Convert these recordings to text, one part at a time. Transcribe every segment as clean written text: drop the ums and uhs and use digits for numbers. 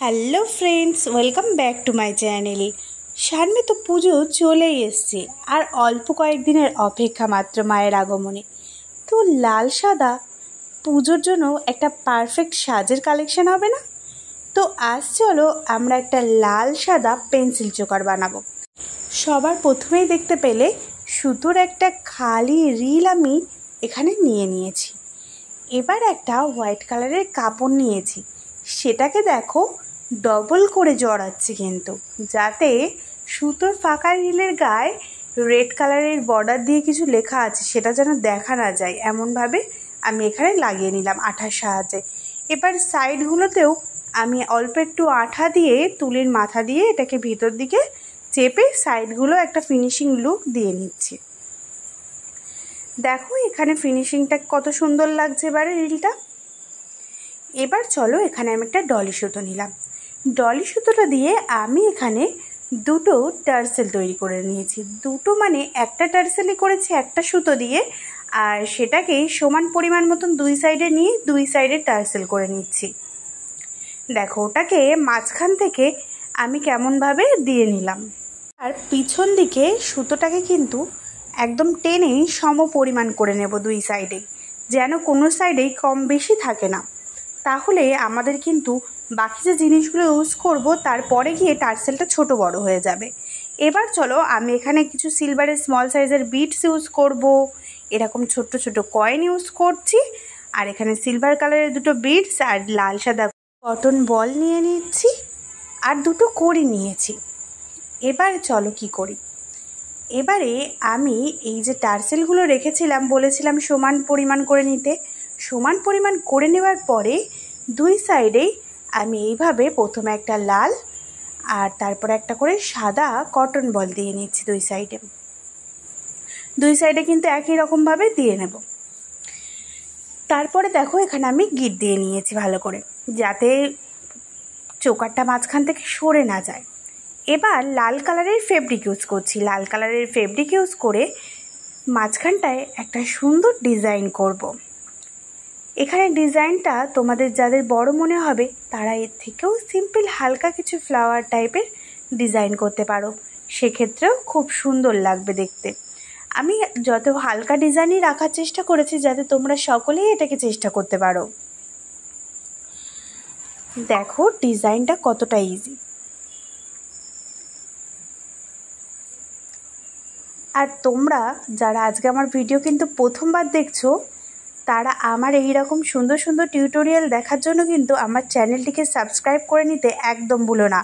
Hello friends, welcome back to my channel. সামনে তো পুজো চলেই এসছে, আর অল্প কয়েকদিনের অপেক্ষা মাত্র মায়ের আগমনে। তো লাল সাদা পুজোর জন্য একটা পারফেক্ট সাজের কালেকশন হবে না? তো আজ চলো আমরা একটা লাল সাদা পেন্সিল চোকার বানাবো। সবার প্রথমেই দেখতে পেলে সুতোর একটা খালি রিল আমি এখানে নিয়েছি। এবার একটা হোয়াইট কালারের কাপড় নিয়েছি, সেটাকে দেখো ডবল করে জড়াচ্ছি, কিন্তু যাতে সুতোর ফাঁকা রিলের গায়ে রেড কালারের বর্ডার দিয়ে কিছু লেখা আছে সেটা যেন দেখা না যায়, এমনভাবে আমি এখানে লাগিয়ে নিলাম আঠার সাহায্যে। এবার সাইডগুলোতেও আমি অল্প একটু আঠা দিয়ে তুলির মাথা দিয়ে এটাকে ভিতর দিকে চেপে সাইডগুলো একটা ফিনিশিং লুক দিয়ে নিচ্ছি। দেখো এখানে ফিনিশিংটা কত সুন্দর লাগছে এবারে রিলটা। এবার চলো এখানে আমি একটা ডলি সুতো নিলাম। ডলি সুতোটা দিয়ে আমি এখানে দুটো টার্সেল তৈরি করে নিয়েছি। দুটো মানে একটা টার্সেলই করেছি একটা সুতো দিয়ে, আর সেটাকেই সমান পরিমাণ মতন দুই সাইডে নিয়ে দুই সাইডে টার্সেল করে নিচ্ছি। দেখো ওটাকে মাঝখান থেকে আমি কেমনভাবে দিয়ে নিলাম। আর পিছন দিকে সুতোটাকে কিন্তু একদম টেনেই সম পরিমাণ করে নেব দুই সাইডেই, যেন কোনো সাইডেই কম বেশি থাকে না। তাহলে আমাদের কিন্তু বাকি যে জিনিসগুলো ইউজ করব তারপরে গিয়ে টার্সেলটা ছোট বড় হয়ে যাবে। এবার চলো আমি এখানে কিছু সিলভারের স্মল সাইজের বিটস ইউজ করব, এরকম ছোট্ট ছোট কয়েন ইউজ করছি। আর এখানে সিলভার কালারের দুটো বিটস আর লাল সাদা কটন বল নিয়ে নিচ্ছি, আর দুটো কড়ি নিয়েছি। এবার চলো কি করি। এবারে আমি এই যে টার্সেলগুলো রেখেছিলাম, বলেছিলাম সমান পরিমাণ করে নিতে, সমান পরিমাণ করে নেওয়ার পরে দুই সাইডেই আমি এইভাবে প্রথমে একটা লাল আর তারপরে একটা করে সাদা কটন বল দিয়ে নিচ্ছি দুই সাইডে কিন্তু একই রকমভাবে দিয়ে নেব। তারপরে দেখো এখানে আমি গিট দিয়ে নিয়েছি ভালো করে, যাতে চোকারটা মাঝখান থেকে সরে না যায়। এবার লাল কালারের ফেব্রিক ইউজ করছি। লাল কালারের ফেব্রিক ইউজ করে মাঝখানটায় একটা সুন্দর ডিজাইন করব। এখানে ডিজাইনটা তোমাদের যাদের বড় মনে হবে তারা এর থেকেও সিম্পল হালকা কিছু ফ্লাওয়ার টাইপের ডিজাইন করতে পারো, সেক্ষেত্রেও খুব সুন্দর লাগবে দেখতে। আমি যত হালকা ডিজাইনই রাখার চেষ্টা করেছি যাতে তোমরা সকলেই এটাকে চেষ্টা করতে পারো। দেখো ডিজাইনটা কতটা ইজি। আর তোমরা যারা আজকে আমার ভিডিও কিন্তু প্রথমবার দেখছো, তারা আমার এই রকম সুন্দর সুন্দর টিউটোরিয়াল দেখার জন্য কিন্তু আমার চ্যানেলটিকে সাবস্ক্রাইব করে নিতে একদম ভুলো না।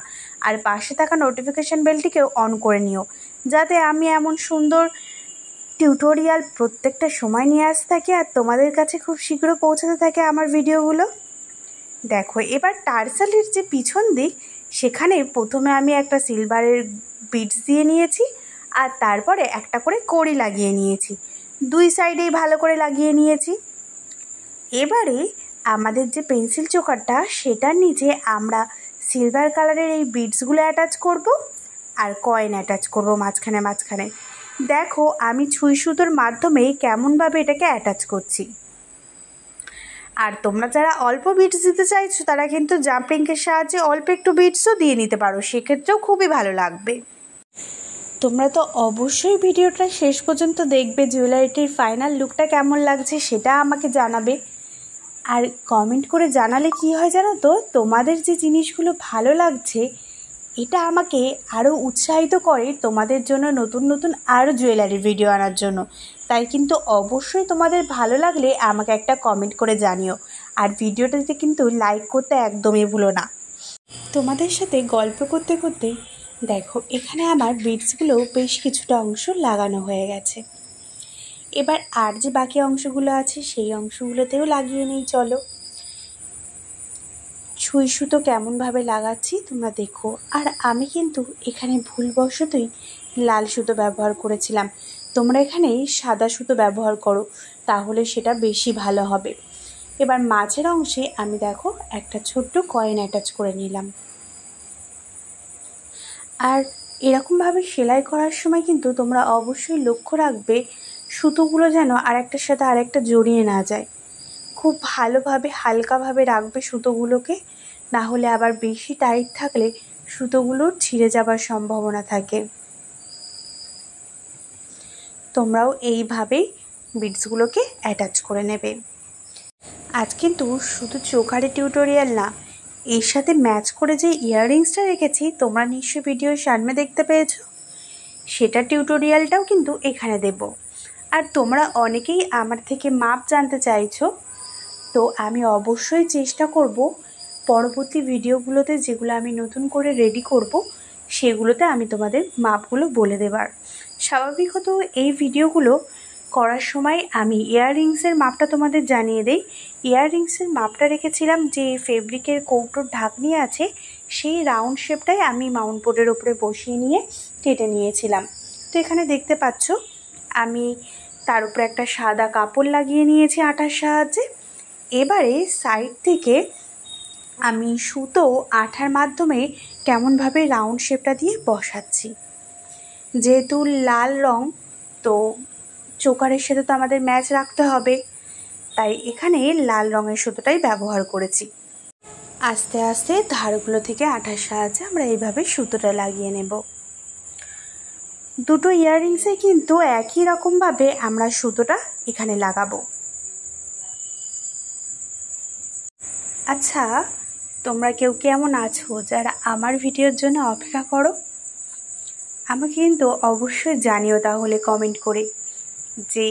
আর পাশে থাকা নোটিফিকেশান বেলটিকেও অন করে নিও, যাতে আমি এমন সুন্দর টিউটোরিয়াল প্রত্যেকটা সময় নিয়ে আসতে থাকি আর তোমাদের কাছে খুব শীঘ্র পৌঁছাতে থাকে আমার ভিডিওগুলো। দেখো এবার টার্সেলের যে পিছন দিক, সেখানে প্রথমে আমি একটা সিলভারের বিটস দিয়ে নিয়েছি, আর তারপরে একটা করে কড়ি লাগিয়ে নিয়েছি, দুই সাইডেই ভালো করে লাগিয়ে নিয়েছি। এবারে আমাদের যে পেন্সিল চোকারটা সেটার নিচে আমরা সিলভার কালারের এই বিটসগুলো অ্যাটাচ করব, আর কয়েন অ্যাটাচ করব মাঝখানে। দেখো আমি ছুঁই সুতোর মাধ্যমে কেমনভাবে এটাকে অ্যাটাচ করছি। আর তোমরা যারা অল্প বিটস দিতে চাইছো তারা কিন্তু জাম্পিংয়ের সাহায্যে অল্প একটু বিটসও দিয়ে নিতে পারো, সেক্ষেত্রেও খুবই ভালো লাগবে। তোমরা তো অবশ্যই ভিডিওটা শেষ পর্যন্ত দেখবে, জুয়েলারিটির ফাইনাল লুকটা কেমন লাগছে সেটা আমাকে জানাবে। আর কমেন্ট করে জানালে কি হয় জানো তো, তোমাদের যে জিনিসগুলো ভালো লাগছে এটা আমাকে আরও উৎসাহিত করে তোমাদের জন্য নতুন নতুন আরও জুয়েলারির ভিডিও আনার জন্য। তাই কিন্তু অবশ্যই তোমাদের ভালো লাগলে আমাকে একটা কমেন্ট করে জানিও, আর ভিডিওটাতে কিন্তু লাইক করতে একদমই ভুলো না। তোমাদের সাথে গল্প করতে করতে দেখো এখানে আমার বিটসগুলো বেশ কিছুটা অংশ লাগানো হয়ে গেছে। এবার আর যে বাকি অংশগুলো আছে সেই অংশগুলোতেও লাগিয়ে নিই চলো। ছুঁই সুতো কেমনভাবে লাগাচ্ছি তোমরা দেখো। আর আমি কিন্তু এখানে ভুলবশতই লাল সুতো ব্যবহার করেছিলাম, তোমরা এখানে সাদা সুতো ব্যবহার করো, তাহলে সেটা বেশি ভালো হবে। এবার মাঝের অংশে আমি দেখো একটা ছোট্ট কয়েন অ্যাটাচ করে নিলাম। আর এরকমভাবে সেলাই করার সময় কিন্তু তোমরা অবশ্যই লক্ষ্য রাখবে সুতোগুলো যেন আরেকটার সাথে আরেকটা জড়িয়ে না যায়। খুব ভালোভাবে হালকাভাবে রাখবে সুতোগুলোকে, না হলে আবার বেশি টাইট থাকলে সুতোগুলোর ছিঁড়ে যাবার সম্ভাবনা থাকে। তোমরাও এইভাবেই বিটসগুলোকে অ্যাটাচ করে নেবে। আজ কিন্তু শুধু চোকারে টিউটোরিয়াল না, এর সাথে ম্যাচ করে যে ইয়াররিংসটা রেখেছি তোমরা নিশ্চয়ই ভিডিওর সামনে দেখতে পেয়েছো, সেটা টিউটোরিয়ালটাও কিন্তু এখানে দেব। আর তোমরা অনেকেই আমার থেকে মাপ জানতে চাইছো, তো আমি অবশ্যই চেষ্টা করব পরবর্তী ভিডিওগুলোতে যেগুলো আমি নতুন করে রেডি করব সেগুলোতে আমি তোমাদের মাপগুলো বলে দেবার। স্বাভাবিকত এই ভিডিওগুলো করার সময় আমি ইয়াররিংসের মাপটা তোমাদের জানিয়ে দেই। ইয়াররিংসের মাপটা রেখেছিলাম যে ফেব্রিকের কৌটোর ঢাকনি আছে সেই রাউন্ড শেপটাই আমি মাউন্ট বোর্ডের উপরে বসিয়ে নিয়ে কেটে নিয়েছিলাম। তো এখানে দেখতে পাচ্ছ আমি তার উপরে একটা সাদা কাপড় লাগিয়ে নিয়েছি আটার সাহায্যে। এবারে সাইড থেকে আমি সুতো আঠার মাধ্যমে কেমনভাবে রাউন্ড শেপটা দিয়ে বসাচ্ছি। যেহেতু লাল রং, তো চোকারের সাথে তো আমাদের ম্যাচ রাখতে হবে, তাই এখানে লাল রঙের সুতোটাই ব্যবহার করেছি। আস্তে আস্তে ধারগুলো থেকে আঠার সাহায্যে আমরা এইভাবে সুতোটা লাগিয়ে নেব। দুটো ইয়াররিংসে কিন্তু একই রকমভাবে আমরা সুতোটা এখানে লাগাবো। আচ্ছা, তোমরা কেউ কেমন আছো যারা আমার ভিডিওর জন্য অপেক্ষা করো? আমাকে কিন্তু অবশ্যই জানিও তাহলে কমেন্ট করে যে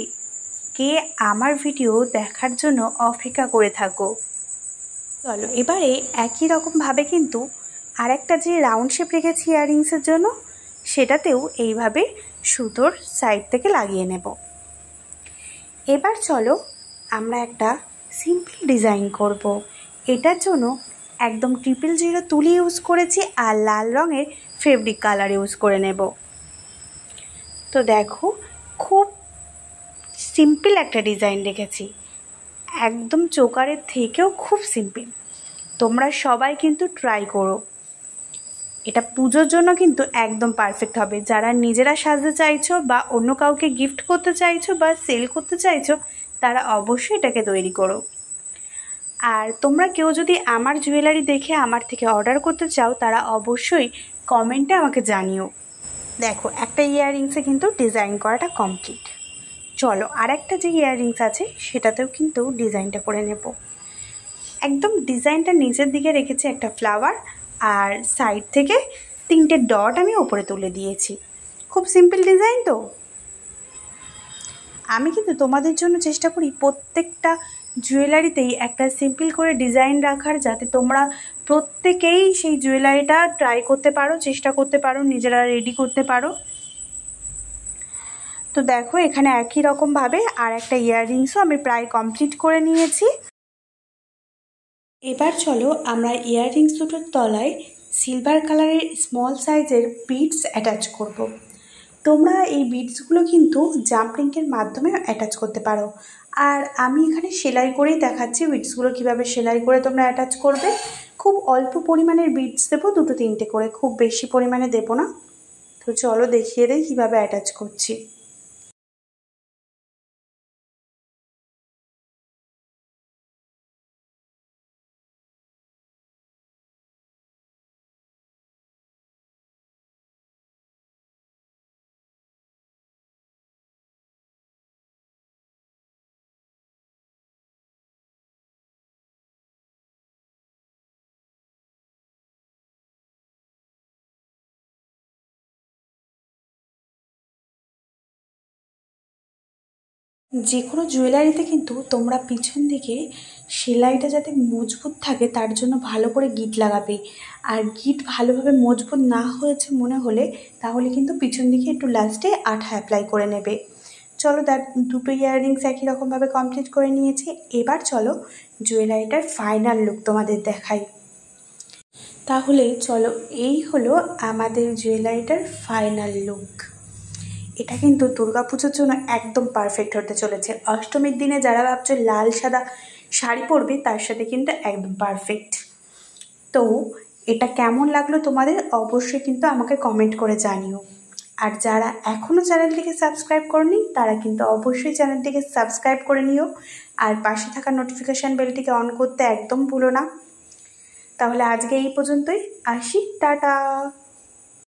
কে আমার ভিডিও দেখার জন্য অপেক্ষা করে থাকো। চলো এবারে একই রকমভাবে কিন্তু আরেকটা যে রাউন্ড শেপ রেখেছি ইয়াররিংসের জন্য সেটাতেও এইভাবে সুতোর সাইড থেকে লাগিয়ে নেব। এবার চলো আমরা একটা সিম্পল ডিজাইন করব। এটার জন্য একদম 000 তুলি ইউজ করেছি আর লাল রঙের ফেব্রিক কালার ইউজ করে নেব। তো দেখো খুব সিম্পল একটা ডিজাইন রেখেছি, একদম চোকারের থেকেও খুব সিম্পল। তোমরা সবাই কিন্তু ট্রাই করো, এটা পুজোর জন্য কিন্তু একদম পারফেক্ট হবে। যারা নিজেরা সাজতে চাইছো বা অন্য কাউকে গিফট করতে চাইছো বা সেল করতে চাইছো তারা অবশ্যই এটাকে তৈরি করো। আর তোমরা কেউ যদি আমার জুয়েলারি দেখে আমার থেকে অর্ডার করতে চাও তারা অবশ্যই কমেন্টে আমাকে জানিও। দেখো একটা ইয়াররিংসে কিন্তু ডিজাইন করাটা কমপ্লিট। চলো আরেকটা যে ইয়াররিংস আছে সেটাতেও কিন্তু ডিজাইনটা করে নেব। একদম ডিজাইনটা নিচের দিকে রেখেছি একটা ফ্লাওয়ার, আর সাইড থেকে 3টে ডট আমি ওপরে তুলে দিয়েছি। খুব সিম্পল ডিজাইন। তো আমি কিন্তু তোমাদের জন্য চেষ্টা করি প্রত্যেকটা জুয়েলারিতেই একটা সিম্পল করে ডিজাইন রাখার, যাতে তোমরা প্রত্যেকেই সেই জুয়েলারিটা ট্রাই করতে পারো, চেষ্টা করতে পারো, নিজেরা রেডি করতে পারো। তো দেখো এখানে একই রকমভাবে আর একটা ইয়াররিংসও আমি প্রায় কমপ্লিট করে নিয়েছি। এবার চলো আমরা ইয়াররিংস দুটোর তলায় সিলভার কালারের স্মল সাইজের বিডস অ্যাটাচ করব। তোমরা এই বিডসগুলো কিন্তু জাম্পরিংয়ের মাধ্যমে অ্যাটাচ করতে পারো, আর আমি এখানে সেলাই করেই দেখাচ্ছি বিডসগুলো কীভাবে সেলাই করে তোমরা অ্যাটাচ করবে। খুব অল্প পরিমাণের বিডস দেবো, 2-3টে করে, খুব বেশি পরিমাণে দেবো না। তো চলো দেখিয়ে দিই কীভাবে অ্যাটাচ করছি। যে কোনো জুয়েলারিতে কিন্তু তোমরা পিছন দিকে সেলাইটা যাতে মজবুত থাকে তার জন্য ভালো করে গিট লাগাবে। আর গিট ভালোভাবে মজবুত না হয়েছে মনে হলে তাহলে কিন্তু পিছন দিকে একটু লাস্টে আঠা অ্যাপ্লাই করে নেবে। চলো তার দুটো ইয়াররিংস একই রকমভাবে কমপ্লিট করে নিয়েছি। এবার চলো জুয়েলারিটার ফাইনাল লুক তোমাদের দেখাই। তাহলে চলো এই হলো আমাদের জুয়েলারিটার ফাইনাল লুক। এটা কিন্তু দুর্গাপুজোর জন্য একদম পারফেক্ট হতে চলেছে। অষ্টমীর দিনে যারা ভাবছো লাল সাদা শাড়ি পরবে তার সাথে কিন্তু একদম পারফেক্ট। তো এটা কেমন লাগলো তোমাদের অবশ্যই কিন্তু আমাকে কমেন্ট করে জানিও। আর যারা এখনও চ্যানেলটিকে সাবস্ক্রাইব করনি তারা কিন্তু অবশ্যই চ্যানেলটিকে সাবস্ক্রাইব করে নিও, আর পাশে থাকা নোটিফিকেশান বেলটিকে অন করতে একদম ভুলো না। তাহলে আজকে এই পর্যন্তই, আসি, টাটা।